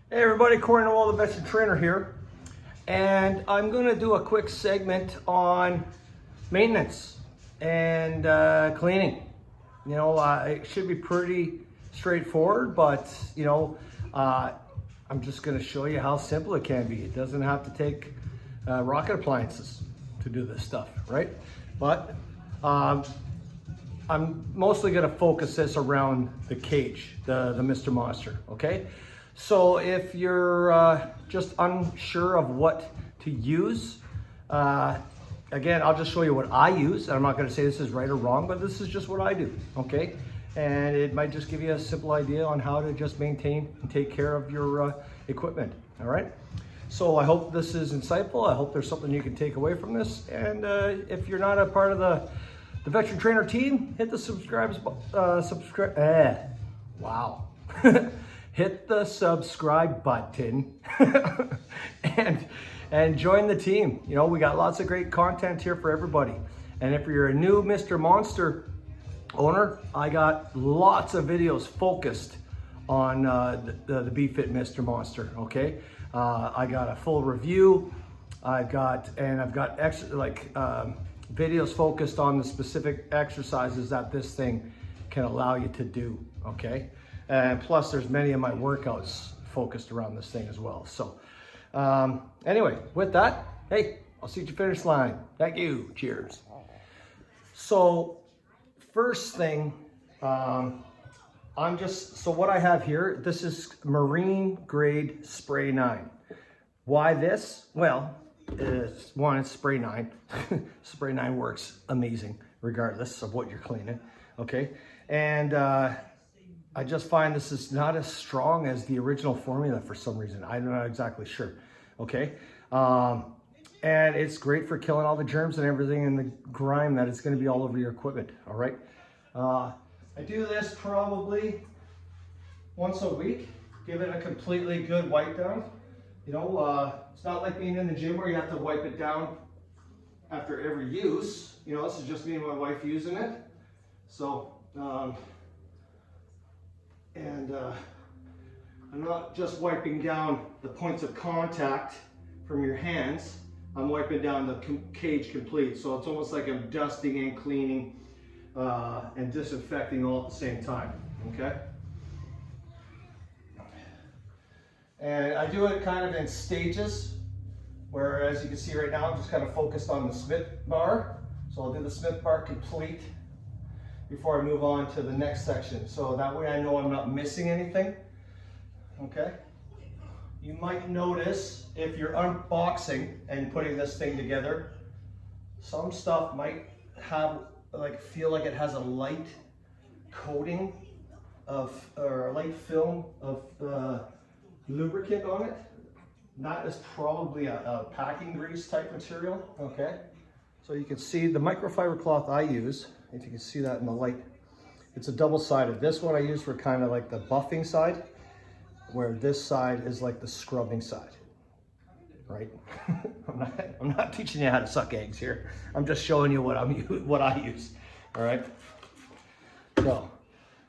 Hey everybody, Corey Noel, the veteran trainer here, and I'm going to do a quick segment on maintenance and cleaning. It should be pretty straightforward, but I'm just going to show you how simple it can be. It doesn't have to take rocket appliances to do this stuff, right? But I'm mostly going to focus this around the cage, the Mr. Monster, okay? So if you're just unsure of what to use, again, I'll just show you what I use. I'm not going to say this is right or wrong, but this is just what I do, okay? And it might just give you a simple idea on how to just maintain and take care of your equipment, all right? So I hope this is insightful. I hope there's something you can take away from this. And if you're not a part of the veteran trainer team, hit the hit the subscribe button and join the team. We got lots of great content here for everybody. And if you're a new Mr. Monster owner, I got lots of videos focused on the BeFit Mr. Monster, okay? I got a full review. I've got videos focused on the specific exercises that this thing can allow you to do, okay? And plus there's many of my workouts focused around this thing as well. So anyway, with that, hey, I'll see you at your finish line. Thank you, cheers. So first thing, so what I have here, this is marine grade spray 9. Why this? Well, it's spray 9. Spray 9 works amazing regardless of what you're cleaning, okay? And I just find this is not as strong as the original formula for some reason. I'm not exactly sure, okay? And it's great for killing all the germs and everything and the grime that is gonna be all over your equipment, all right? I do this probably once a week, give it a completely good wipe down. It's not like being in the gym where you have to wipe it down after every use. This is just me and my wife using it. So, I'm not just wiping down the points of contact from your hands, I'm wiping down the cage complete. So it's almost like I'm dusting and cleaning and disinfecting all at the same time, okay? And I do it kind of in stages, where as you can see right now, I'm just kind of focused on the Smith bar. So I'll do the Smith bar complete before I move on to the next section. So that way I know I'm not missing anything, okay? You might notice if you're unboxing and putting this thing together, some stuff might have, feel like it has a light coating or a light film of lubricant on it. That is probably a packing grease type material, okay? So you can see the microfiber cloth I use, if you can see that in the light, it's a double-sided. This one I use for kind of like the buffing side, where this side is like the scrubbing side, right? I'm not teaching you how to suck eggs here. I'm just showing you what I use, all right? So,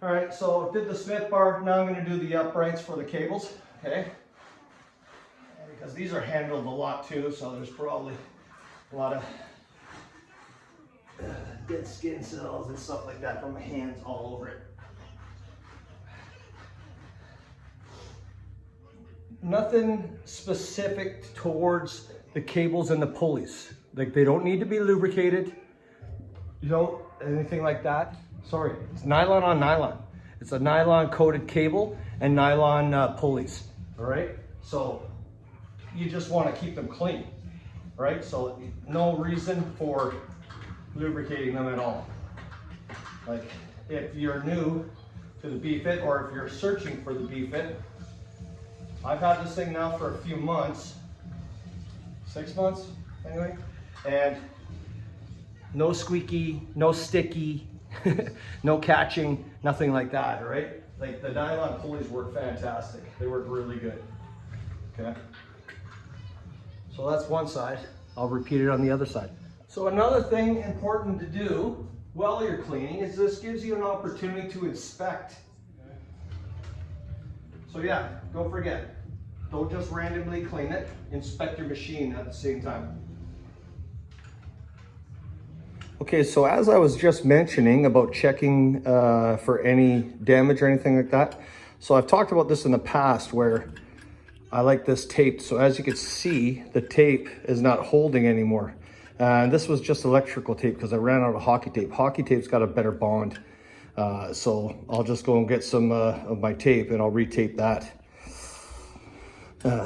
all right, so did the Smith bar. Now I'm gonna do the uprights for the cables, okay? Because these are handled a lot too, so there's probably a lot of dead skin cells and stuff like that from my hands all over it. Nothing specific towards the cables and the pulleys. Like, they don't need to be lubricated, anything like that. Sorry, it's nylon on nylon. It's a nylon coated cable and nylon pulleys, all right? So you just want to keep them clean, right? So no reason for lubricating them at all. Like, if you're new to the BeFit, or if you're searching for the BeFit, I've had this thing now for a few months, 6 months anyway, and no squeaky, no sticky, no catching, nothing like that, all right? Like, the nylon pulleys work fantastic. They work really good, okay? So that's one side. I'll repeat it on the other side. So another thing important to do while you're cleaning is this gives you an opportunity to inspect. So yeah, don't forget, Don't just randomly clean it. Inspect your machine at the same time. Okay, so as I was just mentioning about checking for any damage or anything like that, so I've talked about this in the past where I like this tape. So as you can see, the tape is not holding anymore. And this was just electrical tape because I ran out of hockey tape. Hockey tape's got a better bond. So I'll just go and get some of my tape and I'll retape that.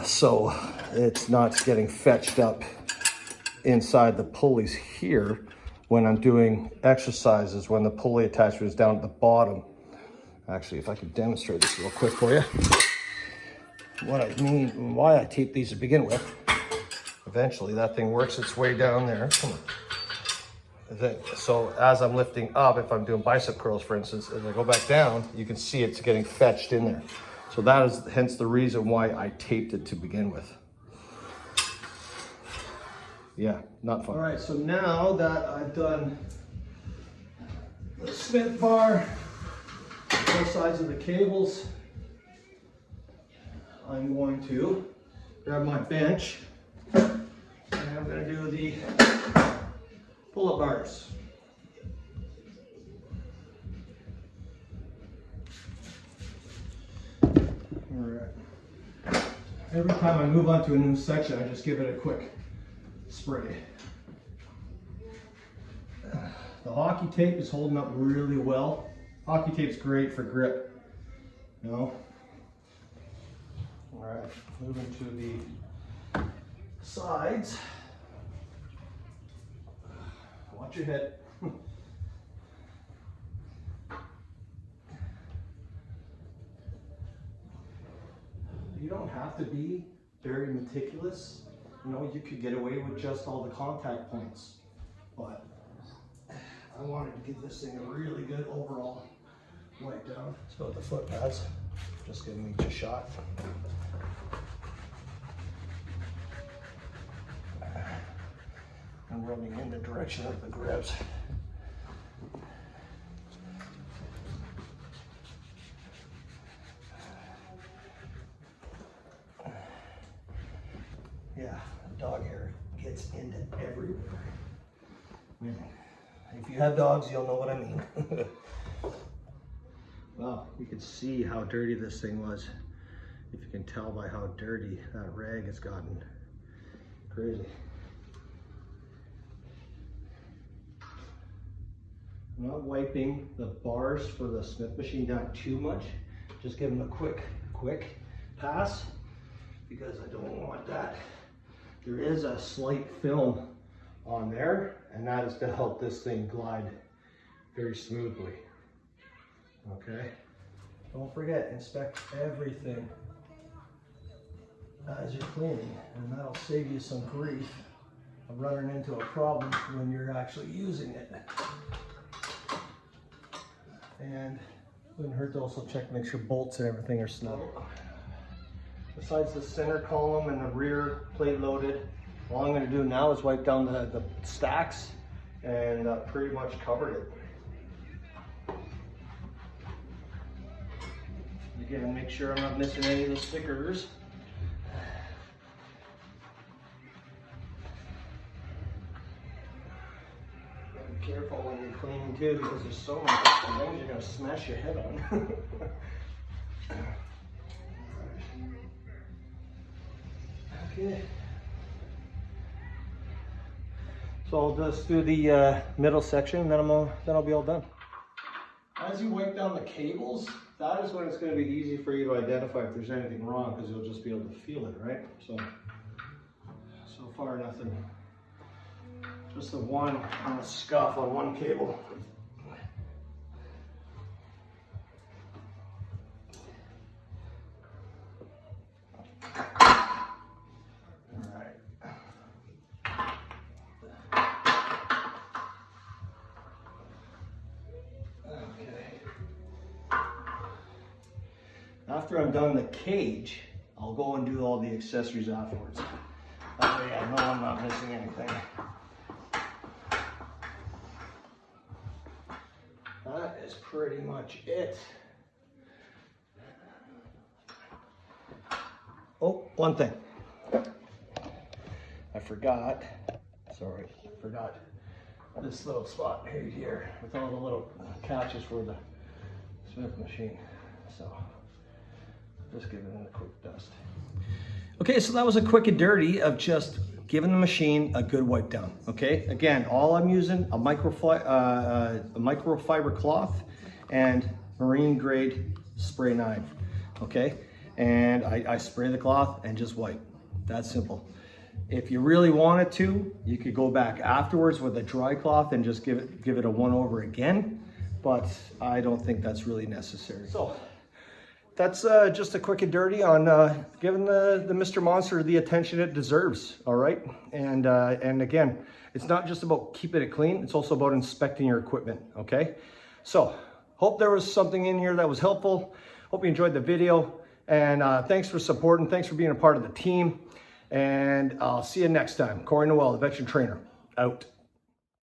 So it's not getting fetched up inside the pulleys here when I'm doing exercises, when the pulley attachment is down at the bottom. Actually, if I could demonstrate this real quick for you. What I mean, why I tape these to begin with. Eventually that thing works its way down there. Come on. So as I'm lifting up, if I'm doing bicep curls, for instance, as I go back down, you can see it's getting fetched in there. So that is hence the reason why I taped it to begin with. Yeah, not fun. All right, so now that I've done the Smith bar, both sides of the cables, I'm going to grab my bench and I'm going to do the pull-up bars. All right. Every time I move on to a new section, I just give it a quick spray. The hockey tape is holding up really well. Hockey tape's great for grip, you know. All right, moving to the sides. Watch your head. You don't have to be very meticulous. You know, you could get away with just all the contact points, but I wanted to give this thing a really good overall wipe down. Let's go with the foot pads. Just giving each a shot. I'm rubbing in the direction of the grips. Yeah, dog hair gets into everywhere. Yeah. If you have dogs, you'll know what I mean. Well, you can see how dirty this thing was. If you can tell by how dirty that rag has gotten. Crazy. I'm not wiping the bars for the Smith machine down too much. Just give them a quick pass because I don't want that. There is a slight film on there, and that is to help this thing glide very smoothly. Okay, don't forget, inspect everything as you're cleaning, and that'll save you some grief of running into a problem when you're actually using it. And it wouldn't hurt to also check, make sure bolts and everything are snug. Besides the center column and the rear plate loaded, all I'm going to do now is wipe down the stacks, and pretty much covered it. Again, make sure I'm not missing any of the stickers. Be careful when you're cleaning too, because there's so many things you're going to smash your head on. Okay. So I'll just do the middle section, and then I'll be all done. As you wipe down the cables, that is when it's going to be easy for you to identify if there's anything wrong, because you'll just be able to feel it, right? So far nothing. Just the one scuff on one cable. After I'm done the cage, I'll go and do all the accessories afterwards. That way I know I'm not missing anything. That is pretty much it. Oh, one thing. I forgot this little spot right here with all the little catches for the Smith machine. So just give it a quick dust. Okay, so that was a quick and dirty of just giving the machine a good wipe down. Okay, again, all I'm using a microfiber cloth and marine grade spray knife. Okay, and I spray the cloth and just wipe. That's simple. If you really wanted to, you could go back afterwards with a dry cloth and just give it a one over again, but I don't think that's really necessary. So that's just a quick and dirty on giving the Mr. Monster the attention it deserves. All right, and again, it's not just about keeping it clean; it's also about inspecting your equipment. Okay, so hope there was something in here that was helpful. Hope you enjoyed the video, and thanks for supporting. Thanks for being a part of the team. And I'll see you next time. Corey Noel, the veteran trainer, out.